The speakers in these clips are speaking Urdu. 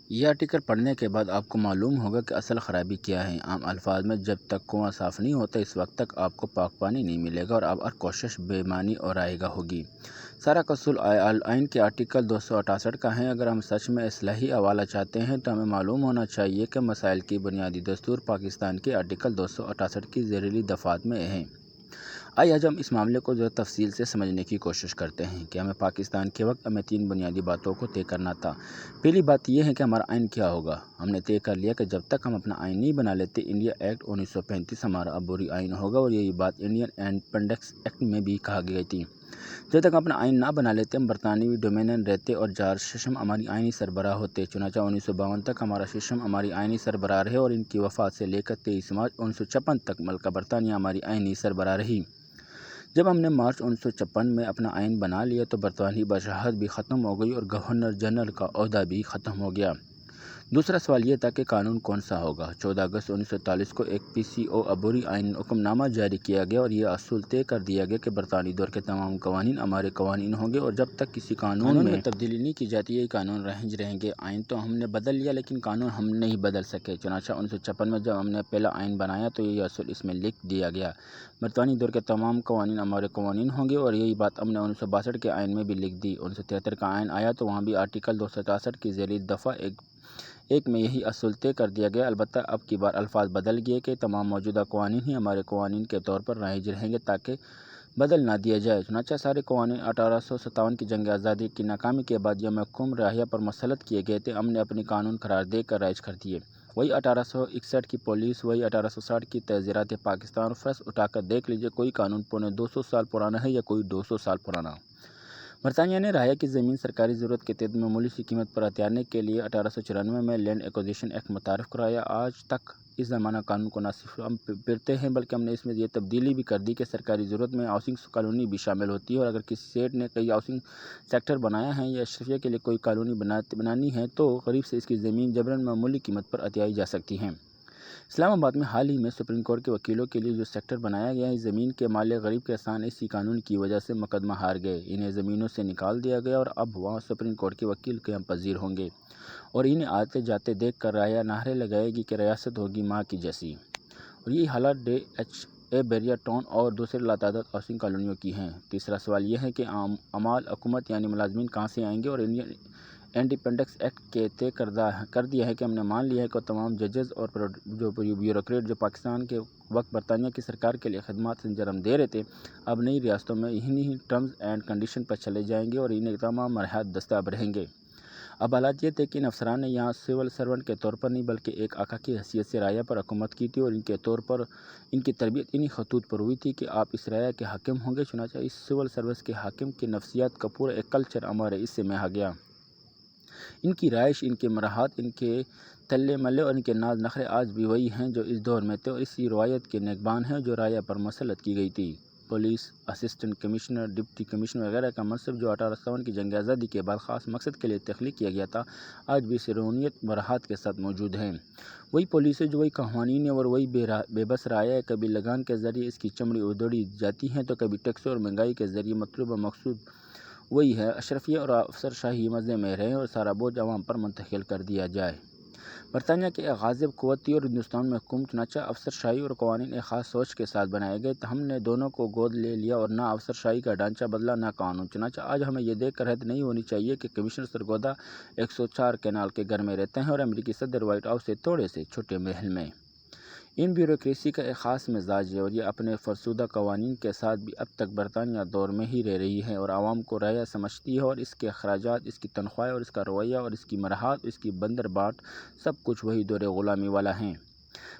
یہ آرٹیکل پڑھنے کے بعد آپ کو معلوم ہوگا کہ اصل خرابی کیا ہے۔ عام الفاظ میں جب تک کنواں صاف نہیں ہوتا اس وقت تک آپ کو پاک پانی نہیں ملے گا اور آپ ہر کوشش بے معنی اور رائگاں ہوگی۔ سارا قصور آئین کے آرٹیکل 268 کا ہے۔ اگر ہم سچ میں اصلاحی حوالہ چاہتے ہیں تو ہمیں معلوم ہونا چاہیے کہ مسائل کی بنیادی دستور پاکستان کے آرٹیکل 268 کی ذیلی دفعات میں ہے۔ آئیے آج ہم اس معاملے کو تفصیل سے سمجھنے کی کوشش کرتے ہیں کہ ہمیں پاکستان کے وقت ہمیں 3 بنیادی باتوں کو طے کرنا تھا۔ پہلی بات یہ ہے کہ ہمارا آئین کیا ہوگا۔ ہم نے طے کر لیا کہ جب تک ہم اپنا آئین نہیں بنا لیتے انڈیا ایکٹ 1935 ہمارا عبوری آئین ہوگا، اور یہی بات انڈین انڈیپنڈنس ایکٹ میں بھی کہا گئی تھی۔ جب تک ہم اپنا آئین نہ بنا لیتے ہم برطانوی ڈومینین رہتے اور جارج ششم ہماری آئینی سربراہ ہوتے۔ چنانچہ 1952 تک ہمارا ششم ہماری آئینی سربراہ رہے اور ان کی وفات سے لے کر 23 مارچ 1956 تک ملکہ برطانیہ ہماری آئینی سربراہ رہی۔ جب ہم نے مارچ 1956 میں اپنا آئین بنا لیا تو برطانوی بادشاہت بھی ختم ہو گئی اور گورنر جنرل کا عہدہ بھی ختم ہو گیا۔ دوسرا سوال یہ تھا کہ قانون کون سا ہوگا۔ 14 اگست 1943 کو ایک PCO عبوری آئین حکم نامہ جاری کیا گیا اور یہ اصول طے کر دیا گیا کہ برطانوی دور کے تمام قوانین ہمارے قوانین ہوں گے، اور جب تک کسی قانون میں تبدیلی نہیں کی جاتی یہ قانون رہیں گے۔ آئین تو ہم نے بدل لیا لیکن قانون ہم نہیں بدل سکے۔ چنانچہ 1956 میں جب ہم نے پہلا آئین بنایا تو یہ اصول اس میں لکھ دیا گیا، برطانوی دور کے تمام قوانین ہمارے قوانین ہوں گے، اور یہی بات ہم نے 1962 کے آئین میں بھی لکھ دی۔ 1973 کا آئین آیا تو وہاں بھی آرٹیکل 268 کی ذیلی دفعہ ایک میں یہی اصول طے کر دیا گیا، البتہ اب کی بار الفاظ بدل گئے کہ تمام موجودہ قوانین ہی ہمارے قوانین کے طور پر رائج رہیں گے تاکہ بدل نہ دیا جائے۔ چنانچہ سارے قوانین 1857 کی جنگ آزادی کی ناکامی کے بعد یہ محکوم رعایا پر مسلط کیے گئے تھے، ہم نے اپنے قانون قرار دے کر رائج کر دیے۔ وہی 1861 کی پالیسی، وہی 1860 کی تعزیرات پاکستان، فرض اٹھا کر دیکھ لیجیے کوئی قانون پونے 200 سال پرانا ہے یا کوئی 200 سال پرانا۔ برطانیہ نے رعایا کی زمین سرکاری ضرورت کے تحت معمولی سی قیمت پر ہتھیارنے کے لیے 1894 میں لینڈ ایکوزیشن ایکٹ متعارف کرایا۔ آج تک اس زمانہ قانون کو نہ صرف ہم پھرتے ہیں بلکہ ہم نے اس میں یہ تبدیلی بھی کر دی کہ سرکاری ضرورت میں ہاؤسنگ کالونی بھی شامل ہوتی ہے، اور اگر کسی سیٹ نے کئی ہاؤسنگ سیکٹر بنایا ہے یا اشرفیہ کے لیے کوئی کالونی بنانی ہے تو غریب سے اس کی زمین جبراً معمولی قیمت پر ہتھیائی جا سکتی ہے۔ اسلام آباد میں حال ہی میں سپریم کورٹ کے وکیلوں کے لیے جو سیکٹر بنایا گیا ہے، زمین کے مالک غریب کسان اسی قانون کی وجہ سے مقدمہ ہار گئے، انہیں زمینوں سے نکال دیا گیا اور اب وہاں سپریم کورٹ کے وکیل قیام پذیر ہوں گے اور انہیں آتے جاتے دیکھ کر رعایا نعرے لگائے گی کہ ریاست ہوگی ماں کی جیسی۔ اور یہی حالات DHA بیریا ٹاؤن اور دوسرے لاتعداد ہاؤسنگ کالونیوں کی ہیں۔ تیسرا سوال یہ ہے کہ عمال حکومت یعنی ملازمین کہاں سے آئیں گے، اور انڈین انڈیپنڈنس ایکٹ کے طے کر دیا ہے کہ ہم نے مان لیا ہے کہ تمام ججز اور جو بیوروکریٹ جو پاکستان کے وقت برطانیہ کی سرکار کے لیے خدمات انجام دے رہے تھے اب نئی ریاستوں میں انہی ٹرمز اینڈ کنڈیشن پر چلے جائیں گے اور انہیں تمام مراحل دستیاب رہیں گے۔ اب حالات یہ تھے کہ ان افسران نے یہاں سول سرونٹ کے طور پر نہیں بلکہ ایک آقا کی حیثیت سے رعایا پر حکومت کی تھی، اور ان کے طور پر ان کی تربیت انہی خطوط پر ہوئی تھی کہ آپ اس رعایا کے حاکم ہوں گے۔ چنانچہ اس سول سروس کے حاکم کی نفسیات کا پورا ایک کلچر ہمارے حصے میں آ گیا۔ ان کی رہائش، ان کے مراحات، ان کے تلے ملے اور ان کے ناز نخرے آج بھی وہی ہیں جو اس دور میں تھے، اور اسی روایت کے نگہبان ہیں جو رعایا پر مسلط کی گئی تھی۔ Police, assistant commissioner, deputy commissioner وغیرہ کا منصب جو 1857 کی جنگ آزادی کے بعد خاص مقصد کے لیے تخلیق کیا گیا تھا آج بھی اسی رونیت مراحات کے ساتھ موجود ہیں۔ وہی پولیس ہے جو وہی قوانین ہے اور وہی بے بس رعایا ہے، کبھی لگان کے ذریعے اس کی چمڑی ادھیڑی جاتی ہے تو کبھی ٹیکسوں اور مہنگائی کے ذریعے مطلوبہ مقصود وہی ہے اشرفیہ اور افسر شاہی مزے میں رہیں اور سارا بوجھ عوام پر منتقل کر دیا جائے۔ برطانیہ کی ایک غاصب قوت تھی اور ہندوستان میں حکومت، چنانچہ افسر شاہی اور قوانین ایک خاص سوچ کے ساتھ بنائے گئے، ہم نے دونوں کو گود لے لیا اور نہ افسر شاہی کا ڈھانچہ بدلا نہ قانون۔ چنانچہ آج ہمیں یہ دیکھ کر حیرت نہیں ہونی چاہیے کہ کمشنر سرگودا 104 کینال کے گھر میں رہتے ہیں اور امریکی صدر وائٹ ہاؤس سے تھوڑے سے چھوٹے محل میں۔ ان بیوروکریسی کا ایک خاص مزاج ہے اور یہ اپنے فرسودہ قوانین کے ساتھ بھی اب تک برطانیہ دور میں ہی رہ رہی ہے اور عوام کو رعایا سمجھتی ہے، اور اس کے اخراجات، اس کی تنخواہیں اور اس کا رویہ اور اس کی مراحات، اس کی بندر بانٹ سب کچھ وہی دور غلامی والا ہیں۔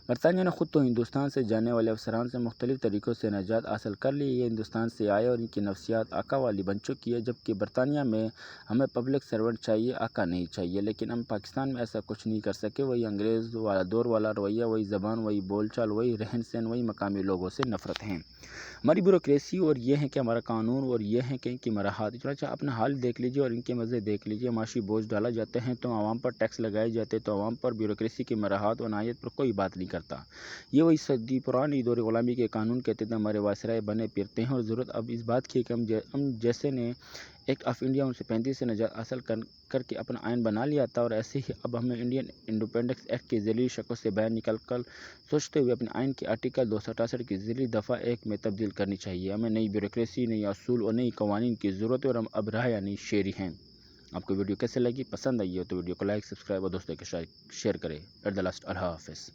برطانیہ نے خود تو ہندوستان سے جانے والے افسران سے مختلف طریقوں سے نجات حاصل کر لی، یہ ہندوستان سے آئے اور ان کی نفسیات آقا والی بن چکی ہے، جبکہ برطانیہ میں ہمیں پبلک سرونٹ چاہیے، آقا نہیں چاہیے، لیکن ہم پاکستان میں ایسا کچھ نہیں کر سکے۔ وہی انگریز والا دور والا رویہ، وہی زبان، وہی بول چال، وہی رہن سہن، وہی مقامی لوگوں سے نفرت ہے، ہماری بیوروکریسی، اور یہ ہے کہ ہمارا قانون، اور یہ ہے کہ ان کی مراحات۔ چنانچہ اپنا حال دیکھ لیجیے اور ان کے مزے دیکھ لیجیے، معاشی بوجھ ڈالا جاتے ہیں تو عوام پر ٹیکس لگائے جاتے تو عوام پر بیوروکریسی کی مراحات و عنایت پر کوئی بات نہیں کرتا۔ یہ وہی صدی پرانی دور غلامی کے قانون کے تحت ہمارے وائسرائے بنے پھرتے ہیں، اور ضرورت اب اس بات کی ہے کہ ہم جیسے نے ایکٹ آف انڈیا 1935 سے نجات حاصل کر کے اپنا آئین بنا لیا تھا، اور ایسے ہی اب ہمیں انڈین انڈیپینڈنس ایکٹ کی ذیلی شکل سے باہر نکل کر سوچتے ہوئے اپنے آئین کے آرٹیکل 268 کی ذیلی دفعہ 1 میں تبدیل کرنی چاہیے۔ ہمیں نئی بیوروکریسی، نئی اصول اور نئی قوانین کی ضرورت ہے، اور ہم اب راہ یعنی شیری ہیں۔ آپ کو ویڈیو کیسے لگی؟ پسند آئی ہو تو ویڈیو کو لائک، سبسکرائب اور دوستوں کے ساتھ شیئر کریں۔ ایٹ دا لاسٹ، اللہ حافظ۔